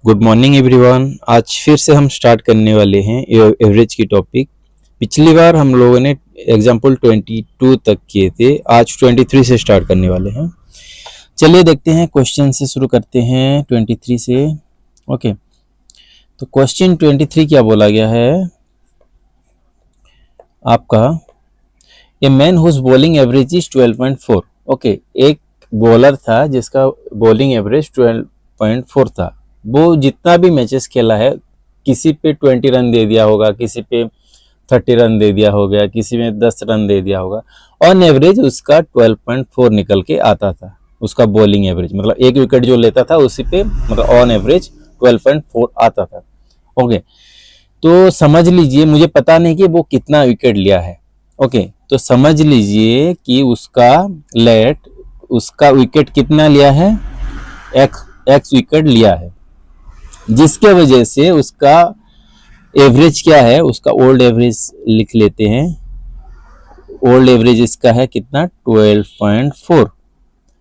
Good morning everyone. आज फिर से हम स्टार्ट करने वाले हैं एवरेज की टॉपिक। पिछली बार हम लोगों ने एग्जाम्पल 22 तक किए थे, आज 23 से स्टार्ट करने वाले हैं। चलिए देखते हैं, क्वेश्चन से शुरू करते हैं 23 से। ओके, तो क्वेश्चन 23 क्या बोला गया है आपका, a man whose bowling average is 12.4। Okay, एक बॉलर था जिसका बॉलिंग एवरेज 12.4 था। वो जितना भी मैचेस खेला है, किसी पे 20 रन दे दिया होगा, किसी पे 30 रन दे दिया होगा, किसी में 10 रन दे दिया होगा, ऑन एवरेज उसका 12.4 निकल के आता था। उसका बॉलिंग एवरेज मतलब एक विकेट जो लेता था उसी पे मतलब ऑन एवरेज 12.4 आता था। ओके, तो समझ लीजिए, मुझे पता नहीं कि वो कितना विकेट लिया है। ओके, तो समझ लीजिए कि उसका विकेट कितना लिया है, एक्स विकेट लिया है, जिसके वजह से उसका एवरेज क्या है, उसका ओल्ड एवरेज लिख लेते हैं। ओल्ड एवरेज इसका है कितना, 12.4।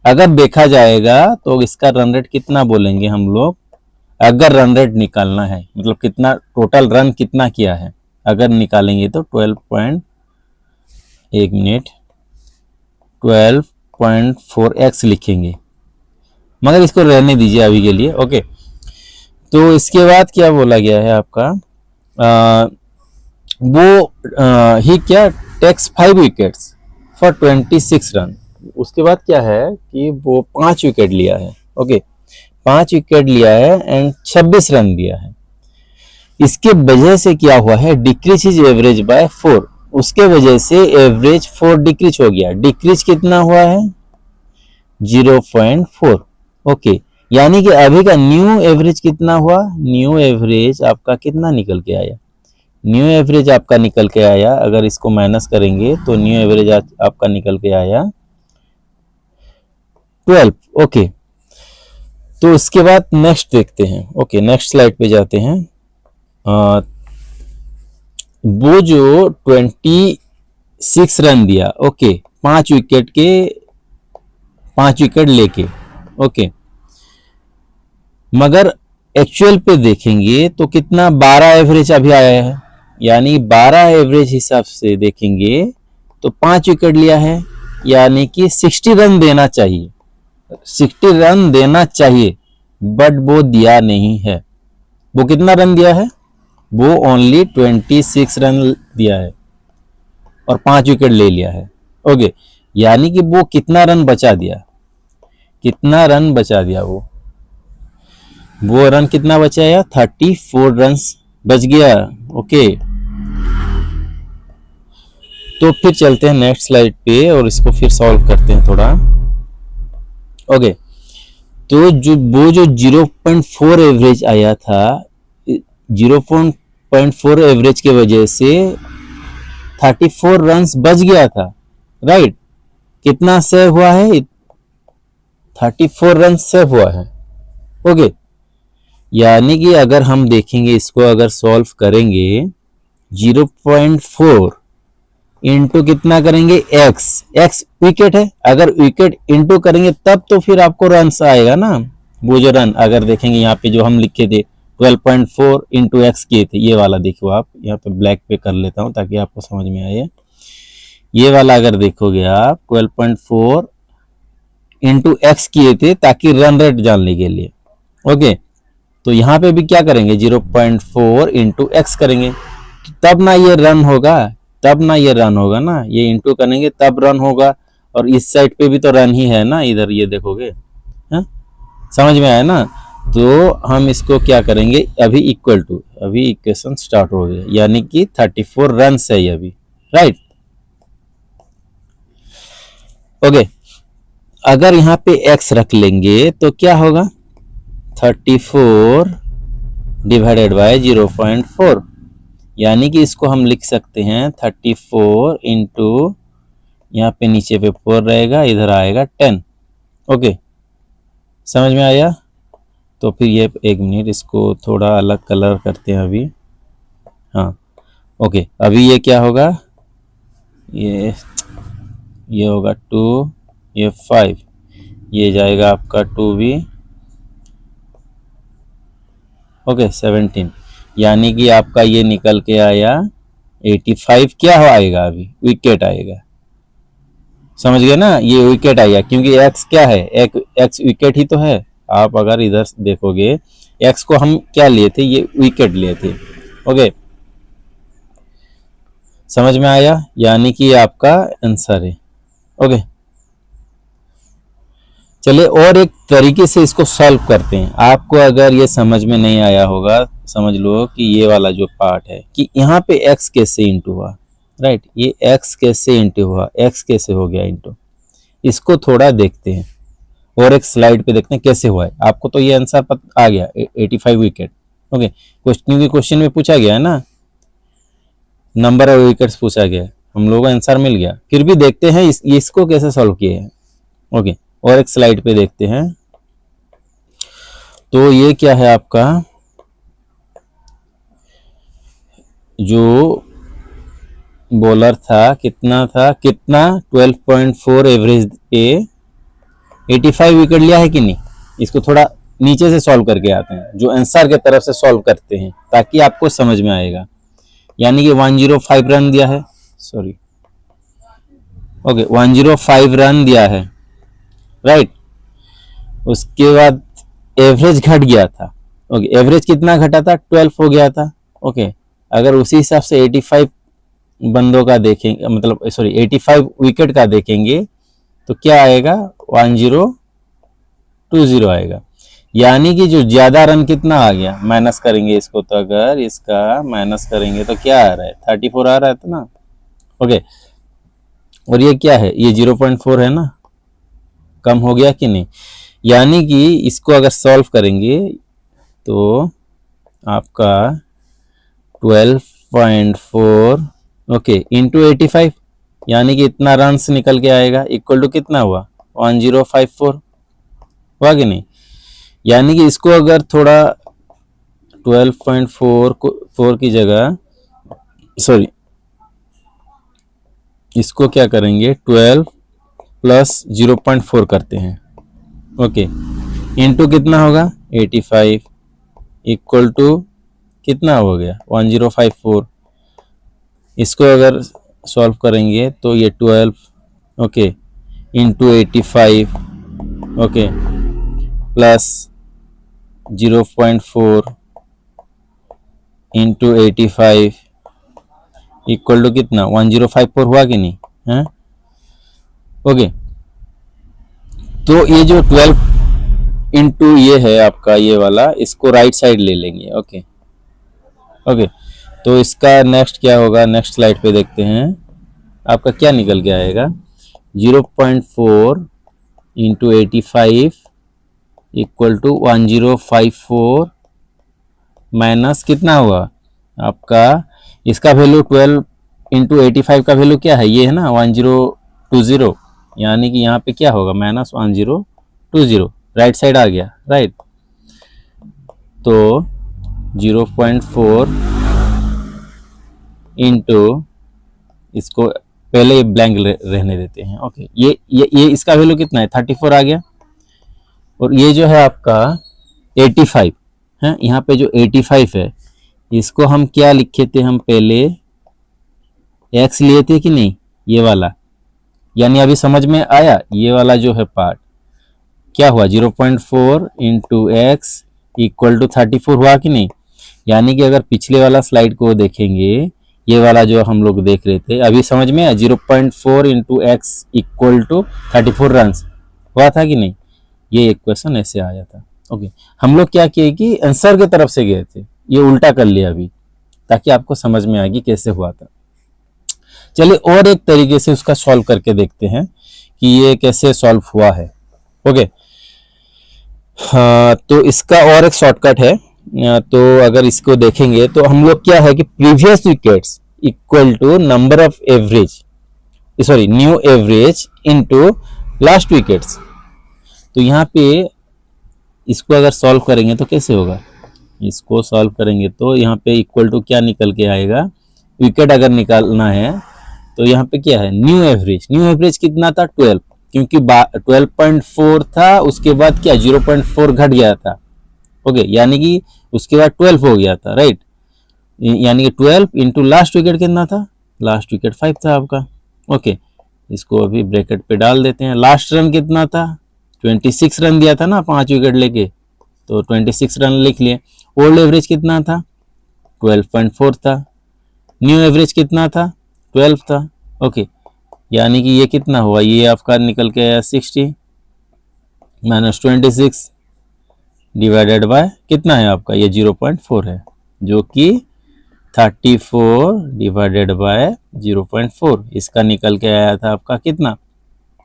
अगर देखा जाएगा तो इसका रन रेट कितना बोलेंगे हम लोग, अगर रन रेट निकालना है मतलब कितना टोटल रन कितना किया है, अगर निकालेंगे तो 12.4x लिखेंगे, मगर इसको रहने दीजिए अभी के लिए। ओके, तो इसके बाद क्या बोला गया है आपका, ही क्या टेक्स 5 विकेट्स फॉर 26 रन। उसके बाद क्या है कि वो 5 विकेट लिया है। ओके, 5 विकेट लिया है एंड 26 रन दिया है। इसके वजह से क्या हुआ है, डिक्रीज इज एवरेज बाय 4। उसके वजह से एवरेज 4 डिक्रीज हो गया। डिक्रीज कितना हुआ है, 0.4। ओके, यानी कि अभी का न्यू एवरेज कितना हुआ, न्यू एवरेज आपका कितना निकल के आया, न्यू एवरेज आपका निकल के आया, अगर इसको माइनस करेंगे तो न्यू एवरेज आपका निकल के आया 12। ओके, तो उसके बाद नेक्स्ट देखते हैं। ओके, नेक्स्ट स्लाइड पे जाते हैं। वो जो 26 रन दिया, ओके, 5 विकेट लेके, ओके, मगर एक्चुअल पे देखेंगे तो कितना 12 एवरेज अभी आया है, यानी 12 एवरेज हिसाब से देखेंगे तो 5 विकेट लिया है, यानी कि 60 रन देना चाहिए, 60 रन देना चाहिए, बट वो दिया नहीं है। वो कितना रन दिया है, वो ओनली 26 रन दिया है और 5 विकेट ले लिया है। ओके, यानी कि वो कितना रन बचा दिया, कितना रन बचा दिया, वो रन कितना बचाया, 34 रन बच गया। ओके, तो फिर चलते हैं नेक्स्ट स्लाइड पे और इसको फिर सॉल्व करते हैं थोड़ा। ओके, तो वो जो 0.4 एवरेज आया था, 0.4 एवरेज के वजह से 34 रन बच गया था, राइट। कितना सेव हुआ है, 34 रन सेव हुआ है। ओके, यानी कि अगर हम देखेंगे इसको, अगर सॉल्व करेंगे 0.4 इंटू कितना करेंगे, एक्स विकेट है, अगर विकेट इंटू करेंगे तब तो फिर आपको रन आएगा ना। वो जो रन अगर देखेंगे यहाँ पे जो हम लिखे थे 12.4 इंटू एक्स किए थे, ये वाला देखो आप, यहाँ पे ब्लैक पे कर लेता हूँ ताकि आपको समझ में आए। ये वाला अगर देखोगे आप 12.4 इंटू एक्स किए थे ताकि रन रेट जानने के लिए। ओके, तो यहाँ पे भी क्या करेंगे, 0.4 इंटू एक्स करेंगे, तब ना ये रन होगा, तब ना ये रन होगा ना, ये इंटू करेंगे तब रन होगा। और इस साइड पे भी तो रन ही है ना, इधर ये देखोगे, है? समझ में आया ना। तो हम इसको क्या करेंगे, अभी इक्वल टू, अभी इक्वेशन स्टार्ट हो गया, यानी कि 34 रन है ये अभी, राइट। ओके, अगर यहाँ पे x रख लेंगे तो क्या होगा, 34 डिवाइडेड बाय 0.4, यानी कि इसको हम लिख सकते हैं 34 इंटू, यहाँ पे नीचे पे 4 रहेगा, इधर आएगा 10। ओके, समझ में आया। तो फिर ये एक मिनट, इसको थोड़ा अलग कलर करते हैं अभी। हाँ, ओके, अभी ये क्या होगा, ये होगा 2, ये 5, ये जाएगा आपका 2b, ओके 17, यानी कि आपका ये निकल के आया 85 क्या आएगा, अभी विकेट आएगा। समझ गए ना, ये विकेट आएगा क्योंकि एक्स क्या है, एक एक्स विकेट ही तो है। आप अगर इधर देखोगे एक्स को हम क्या लिए थे, ये विकेट लिए थे। ओके समझ में आया, यानी कि आपका आंसर है। ओके चलिए और एक तरीके से इसको सॉल्व करते हैं। आपको अगर ये समझ में नहीं आया होगा, समझ लो कि ये वाला जो पार्ट है कि यहाँ पे x कैसे इंटू हुआ, राइट, ये x कैसे इंटू हुआ, x कैसे हो गया इंटू, इसको थोड़ा देखते हैं और एक स्लाइड पे देखते हैं कैसे हुआ है। आपको तो ये आंसर आ गया 85 विकेट। ओके क्वेश्चन, क्वेश्चन में पूछा गया है ना, नंबर ऑफ विकेट्स पूछा गया है, हम लोगों को आंसर मिल गया, फिर भी देखते हैं इसको कैसे सॉल्व किए हैं। ओके और एक स्लाइड पे देखते हैं। तो ये क्या है आपका, जो बॉलर था कितना 12.4 एवरेज पे 85 विकेट लिया है कि नहीं। इसको थोड़ा नीचे से सॉल्व करके आते हैं, जो आंसर के तरफ से सॉल्व करते हैं ताकि आपको समझ में आएगा। यानी कि 105 रन दिया है, सॉरी ओके 105 रन दिया है, राइट। उसके बाद एवरेज घट गया था। ओके एवरेज कितना घटा था, 12 हो गया था। ओके अगर उसी हिसाब से 85 बंदों का देखेंगे, मतलब सॉरी 85 विकेट का देखेंगे तो क्या आएगा, 1020 आएगा। यानी कि जो ज्यादा रन कितना आ गया, माइनस करेंगे इसको, तो अगर इसका माइनस करेंगे तो क्या आ रहा है, 34 आ रहा है तो ना। ओके और ये क्या है, ये 0.4 है ना, कम हो गया कि नहीं। यानी कि इसको अगर सॉल्व करेंगे तो आपका 12.4 ओके इंटू 85, यानी कि इतना रन निकल के आएगा, इक्वल टू कितना हुआ, 1054 हुआ कि नहीं। यानी कि इसको अगर थोड़ा 12.4 की जगह, सॉरी इसको क्या करेंगे, 12 प्लस 0.4 करते हैं। ओके इंटू कितना होगा 85 इक्वल टू कितना हो गया 1054। इसको अगर सॉल्व करेंगे तो ये 12 okay into 85 okay plus 0.4 into 85 equal to कितना 1054 हुआ कि नहीं है। ओके तो ये जो 12 इंटू ये है आपका ये वाला, इसको राइट साइड ले लेंगे। ओके ओके तो इसका नेक्स्ट क्या होगा, नेक्स्ट स्लाइड पे देखते हैं। आपका क्या निकल के आएगा, 0.4 इंटू 85 इक्वल टू 1054 माइनस कितना हुआ आपका, इसका वैल्यू 12 इंटू 85 का वैल्यू क्या है, ये है ना 1020, यानी कि यहाँ पे क्या होगा माइनस 1020, राइट साइड आ गया, राइट। तो 0.4 इंटू, इसको पहले ब्लैंक रहने देते हैं। ओके ये इसका वैल्यू कितना है 34 आ गया, और ये जो है आपका 85 है, यहाँ पे जो 85 है इसको हम क्या लिखे थे, हम पहले x लिए थे कि नहीं, ये वाला। यानी अभी समझ में आया, ये वाला जो है पार्ट क्या हुआ 0.4 इंटू एक्स इक्वल टू 34 हुआ कि नहीं। यानी कि अगर पिछले वाला स्लाइड को देखेंगे, ये वाला जो हम लोग देख रहे थे, अभी समझ में आया 0.4 into X equal to 34 run हुआ था कि नहीं। ये एक क्वेश्चन ऐसे आया था। ओके हम लोग क्या किए कि आंसर की तरफ से गए थे, ये उल्टा कर लिया अभी ताकि आपको समझ में आएगी कैसे हुआ था। चलिए और एक तरीके से उसका सॉल्व करके देखते हैं कि ये कैसे सॉल्व हुआ है। ओके हाँ तो इसका और एक शॉर्टकट है। तो अगर इसको देखेंगे तो हम लोग क्या है कि previous wickets equal to number of average, sorry new average into last wickets. तो यहाँ पे इसको अगर सॉल्व करेंगे तो कैसे होगा, इसको सॉल्व करेंगे तो यहाँ पे इक्वल टू क्या निकल के आएगा, विकेट अगर निकालना है तो यहाँ पे क्या है न्यू एवरेज, न्यू एवरेज कितना था 12, क्योंकि 12.4 था, उसके बाद क्या 0.4 घट गया था। ओके यानी कि उसके बाद 12 हो गया था, राइट। यानी कि 12 इंटू लास्ट विकेट कितना था, लास्ट विकेट 5 था आपका। ओके, इसको अभी ब्रैकेट पे डाल देते हैं। लास्ट रन कितना था, 26 रन दिया था ना 5 विकेट लेके, तो 26 रन लिख लिए। ओल्ड एवरेज कितना था, 12.4 था। न्यू एवरेज कितना था, 12 था। ओके, यानी कि ये कितना हुआ, ये आपका निकल के आया 60 माइनस 26 डिवाइडेड बाय कितना है आपका, ये 0.4 है, जो कि 34 डिवाइडेड बाय 0.4, इसका निकल के आया था आपका कितना,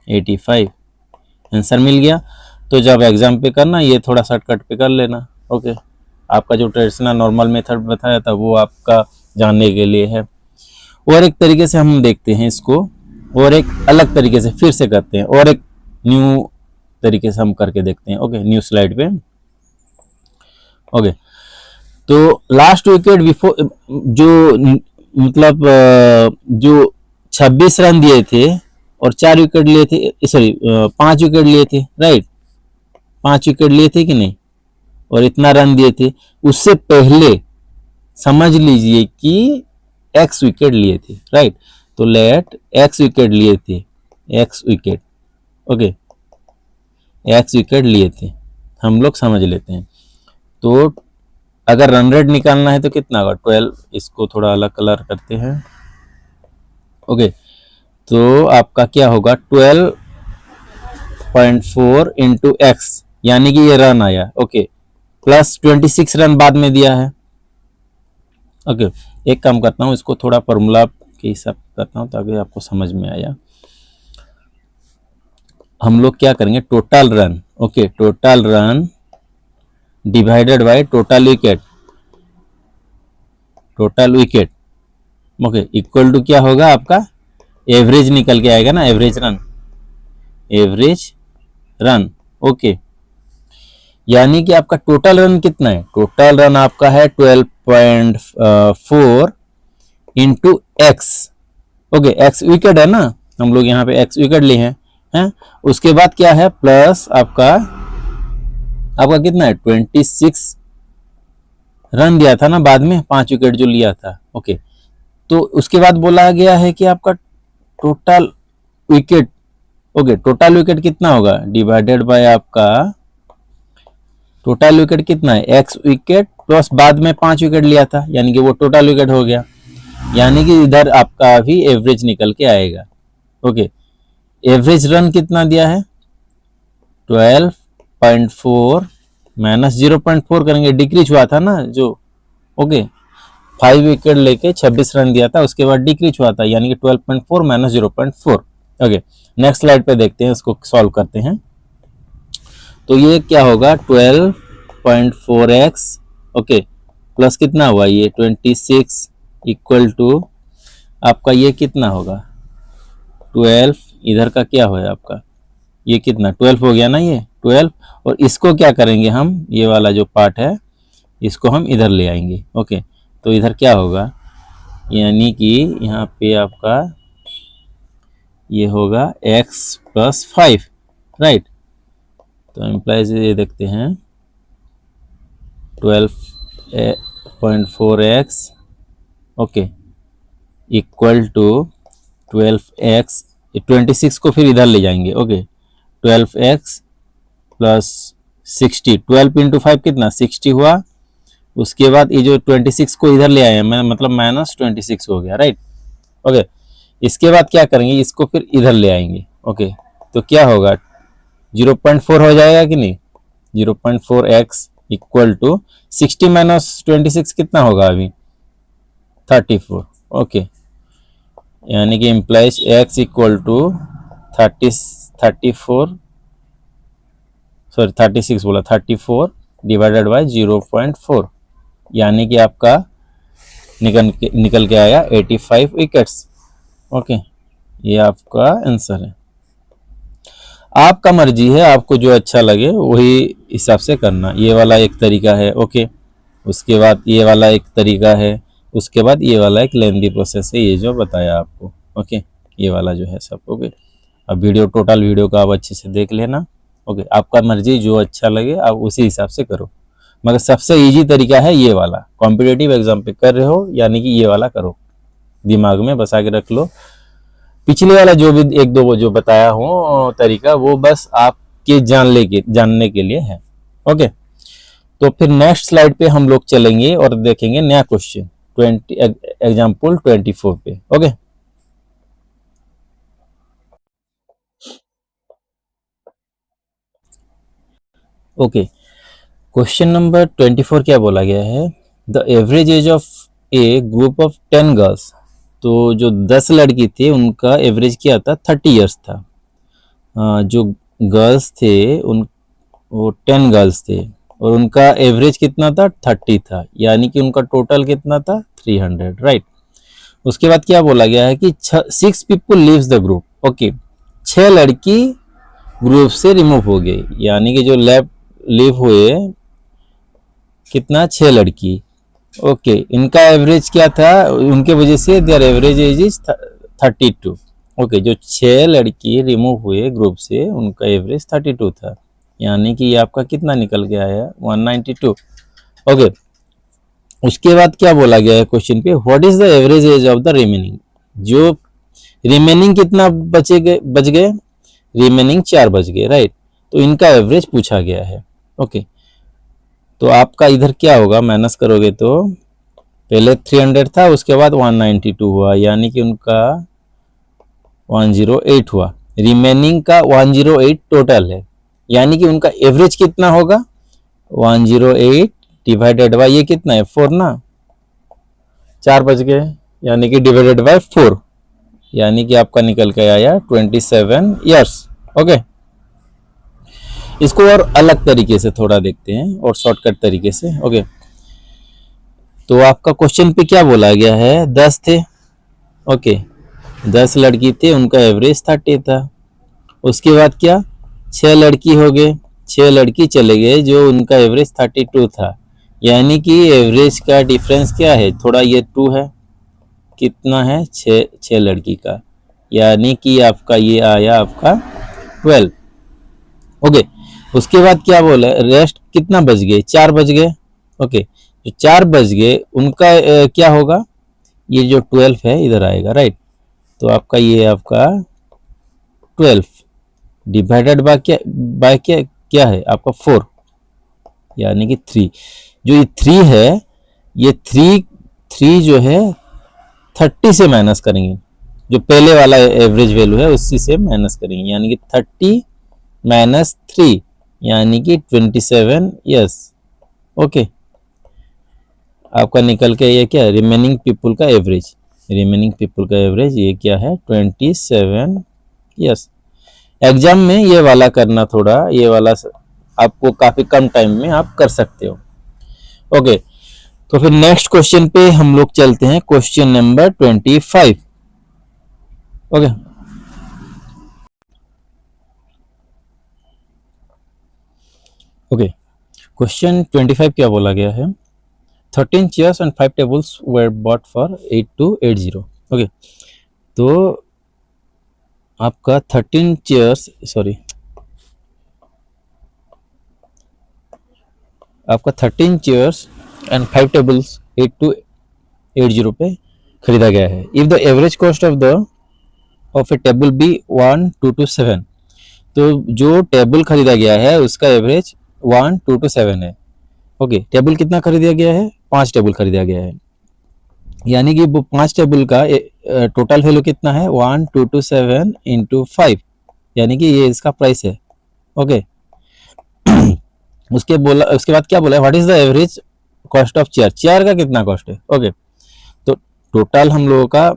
85। आंसर मिल गया। तो जब एग्जाम पे करना ये थोड़ा शॉर्टकट पे कर लेना। ओके, आपका जो ट्रेडिशनल नॉर्मल मेथड बताया था वो आपका जानने के लिए है। और एक तरीके से हम देखते हैं इसको, और एक अलग तरीके से फिर से करते हैं, और एक न्यू तरीके से हम करके देखते हैं। ओके, न्यू स्लाइड पे। ओके, तो लास्ट विकेट बिफोर जो मतलब जो 26 रन दिए थे और 4 विकेट लिए थे, सॉरी 5 विकेट लिए थे, राइट, 5 विकेट लिए थे कि नहीं, और इतना रन दिए थे, उससे पहले समझ लीजिए कि x विकेट लिए थे, राइट। तो लेट x विकेट लिए थे, x wicket, okay, x wicket लिए थे, हम लोग समझ लेते हैं। तो अगर रन रेट निकालना है तो कितना होगा, 12, इसको थोड़ा अलग कलर करते हैं। ओके, तो आपका क्या होगा, 12.4 इंटू एक्स, यानी कि ये रन आया, ओके, प्लस 26 रन बाद में दिया है। ओके, एक काम करता हूँ, इसको थोड़ा फॉर्मूला के हिसाब करता हूँ ताकि आपको समझ में आया। हम लोग क्या करेंगे, total run, okay, total run divided by total wicket, total wicket, okay, equal to क्या होगा आपका, एवरेज निकल के आएगा ना, average run, average run. Okay, यानी कि आपका टोटल रन कितना है, टोटल रन आपका है 12.4 into x. Okay, x wicket है ना, हम लोग यहाँ पे एक्स विकेट लिए हैं। उसके बाद क्या है, प्लस आपका कितना है, 26 रन दिया था ना बाद में, 5 विकेट जो लिया था। ओके, तो उसके बाद बोला गया है कि आपका total wicket, okay, total wicket कितना होगा, डिवाइडेड बाय आपका टोटल विकेट कितना है, एक्स विकेट प्लस बाद में 5 विकेट लिया था, यानी कि वो टोटल विकेट हो गया, यानी कि इधर आपका भी एवरेज निकल के आएगा। ओके, एवरेज रन कितना दिया है, 12.4 माइनस 0.4 करेंगे, डिक्रीज हुआ था ना जो। ओके, 5 विकेट लेके 26 रन दिया था, उसके बाद डिक्रीज हुआ था, यानी कि 12.4 माइनस 0.4। ओके, नेक्स्ट स्लाइड पे देखते हैं, इसको सॉल्व करते हैं। तो ये क्या होगा, 12.4x, ओके, प्लस कितना हुआ ये 26 इक्वल टू आपका ये कितना होगा 12, इधर का क्या होगा आपका, ये कितना 12 हो गया ना, ये 12, और इसको क्या करेंगे हम, ये वाला जो पार्ट है इसको हम इधर ले आएंगे। ओके, तो इधर क्या होगा, यानी कि यहाँ पे आपका ये होगा x प्लस 5, राइट। तो इम्प्लाइज ये देखते हैं 12.4x, okay, equal to 12x, 26 को फिर इधर ले जाएंगे। ओके, 12x प्लस 60, 12 इंटू 5 कितना 60 हुआ, उसके बाद ये जो 26 को इधर ले आए हैं, मतलब माइनस 26 हो गया, राइट। ओके, इसके बाद क्या करेंगे, इसको फिर इधर ले आएंगे। ओके, तो क्या होगा 0.4 हो जाएगा कि नहीं, 0.4x इक्वल टू 60 माइनस 26 कितना होगा अभी 34। ओके, यानी कि इम्प्लाइज x इक्वल टू 36 बोला, 34 डिवाइडेड बाय 0.4, यानी कि आपका निकल के आया 85 विकेट्स। ओके, ये आपका आंसर है। आपका मर्जी है, आपको जो अच्छा लगे वही हिसाब से करना। ये वाला एक तरीका है, ओके, उसके बाद ये वाला एक तरीका है, उसके बाद ये वाला एक लेंदी प्रोसेस है, ये जो बताया आपको। ओके, ये वाला जो है सब। ओके, अब टोटल वीडियो का आप अच्छे से देख लेना। ओके, आपका मर्जी जो अच्छा लगे आप उसी हिसाब से करो। मगर सबसे इजी तरीका है ये वाला, कॉम्पिटिटिव एग्जाम पे कर रहे हो यानी कि ये वाला करो, दिमाग में बसा के रख लो। पिछले वाला जो भी एक दो जो बताया हूँ तरीका, वो बस आपके जानने के लिए है। ओके, तो फिर नेक्स्ट स्लाइड पे हम लोग चलेंगे और देखेंगे नया क्वेश्चन 20 एग्जाम्पल 24 पे। ओके, ओके, क्वेश्चन नंबर 24 क्या बोला गया है, the average age of A group of 10 girls. तो जो 10 लड़की थे उनका एवरेज क्या था, 30 ईयर्स था। जो गर्ल्स थे उन वो 10 गर्ल्स थे और उनका एवरेज कितना था, 30 था, यानी कि उनका टोटल कितना था, 300, राइट। उसके बाद क्या बोला गया है कि 6 people leaves the group. Okay, 6 लड़की ग्रुप से रिमूव हो गई, यानी कि जो लीव हुए कितना, 6 लड़की। ओके, इनका एवरेज क्या था, उनके वजह से there average age is 32। Okay, जो 6 लड़की रिमूव हुए ग्रुप से उनका एवरेज 32 था, यानी कि ये आपका कितना निकल गया है, 192। ओके, उसके बाद क्या बोला गया है क्वेश्चन पे, what is the average age of the remaining. जो रिमेनिंग कितना बच गए, रिमेनिंग 4 बच गए, राइट। तो इनका एवरेज पूछा गया है। ओके, तो आपका इधर क्या होगा, माइनस करोगे तो पहले 300 था, उसके बाद 192 हुआ, यानी कि उनका 108 हुआ। रिमेनिंग का 108 टोटल है, यानी कि उनका एवरेज कितना होगा, 108 डिवाइडेड बाय ये कितना है, 4 ना, 4 बच गए, यानी कि डिवाइडेड बाय 4, यानी कि आपका निकल के आया 27 ईयर्स। ओके, इसको और अलग तरीके से थोड़ा देखते हैं और शॉर्टकट तरीके से। ओके, तो आपका क्वेश्चन पे क्या बोला गया है, 10 थे। ओके, 10 लड़की थे, उनका एवरेज 30 था। उसके बाद क्या, 6 लड़की हो गए, 6 लड़की चले गए जो उनका एवरेज 32 था, यानी कि एवरेज का डिफरेंस क्या है, थोड़ा ये 2 है, कितना है, 6 लड़की का, यानी कि आपका ये आया आपका 12। ओके, उसके बाद क्या बोला, रेस्ट कितना बच गए, 4 बच गए। ओके, जो 4 बच गए उनका क्या होगा, ये जो 12 है इधर आएगा, राइट। तो आपका ये आपका 12 डिवाइडेड बाय क्या है आपका 4, यानी कि 3। जो ये 3 है, ये 3 जो है 30 से माइनस करेंगे, जो पहले वाला एवरेज वैल्यू है उसी से माइनस करेंगे, यानी कि 30 माइनस 3, यानी कि 27 यस। ओके, आपका निकल के ये क्या, रिमेनिंग पीपल का एवरेज, रिमेनिंग पीपल का एवरेज ये क्या है, 27 यस। एग्जाम में ये वाला करना, थोड़ा ये वाला आपको काफी कम टाइम में आप कर सकते हो। ओके, तो फिर नेक्स्ट क्वेश्चन पे हम लोग चलते हैं, question number 25। Okay, okay, question 25 क्या बोला गया है, 13 chairs and 5 tables were bought for 8280। Okay, तो आपका 13 चेयर्स, सॉरी, आपका 13 चेयर्स एंड 5 टेबल्स 8280 पे खरीदा गया है। If the average cost of a table be 1227, तो जो टेबल खरीदा गया है उसका एवरेज 1227 है। ओके, टेबल कितना खरीदा गया है, 5 टेबल खरीदा गया है, यानी कि वो 5 टेबल का टोटल वैल्यू कितना है, 1227 इंटू 5, यानी कि ये इसका प्राइस है। ओके, उसके बाद क्या बोला है, what is the average cost of chair, chair का कितना कॉस्ट है। ओके, तो टोटल हम लोगों का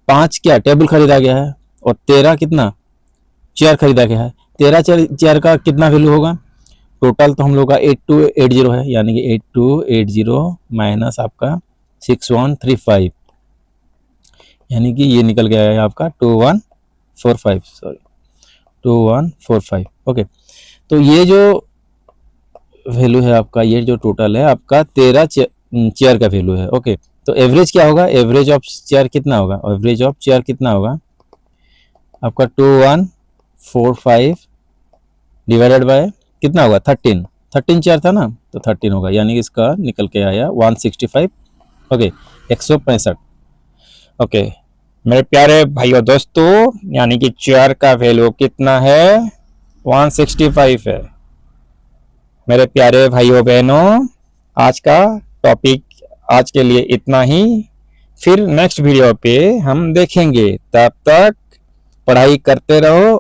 5 क्या टेबल खरीदा गया है और 13 कितना चेयर खरीदा गया है, 13 चेयर का कितना वैल्यू होगा, टोटल तो हम लोग का 8280 है, यानी कि 8280 माइनस आपका 6135, यानी कि ये निकल गया है आपका 2145, सॉरी 2145। ओके, तो ये जो वैल्यू है आपका, ये जो टोटल है आपका 13 चेयर का वैल्यू है। ओके, तो एवरेज क्या होगा, एवरेज ऑफ चेयर कितना होगा, एवरेज ऑफ चेयर कितना होगा आपका 2145 डिवाइडेड बाय कितना होगा, 13 चेयर था ना, तो 13 होगा, यानी कि इसका निकल के आया 165। ओके, 165। ओके मेरे प्यारे भाइयों दोस्तों, यानी कि चेयर का वैल्यू कितना है, 165 है। मेरे प्यारे भाइयों बहनों, आज का टॉपिक आज के लिए इतना ही। फिर नेक्स्ट वीडियो पे हम देखेंगे। तब तक पढ़ाई करते रहो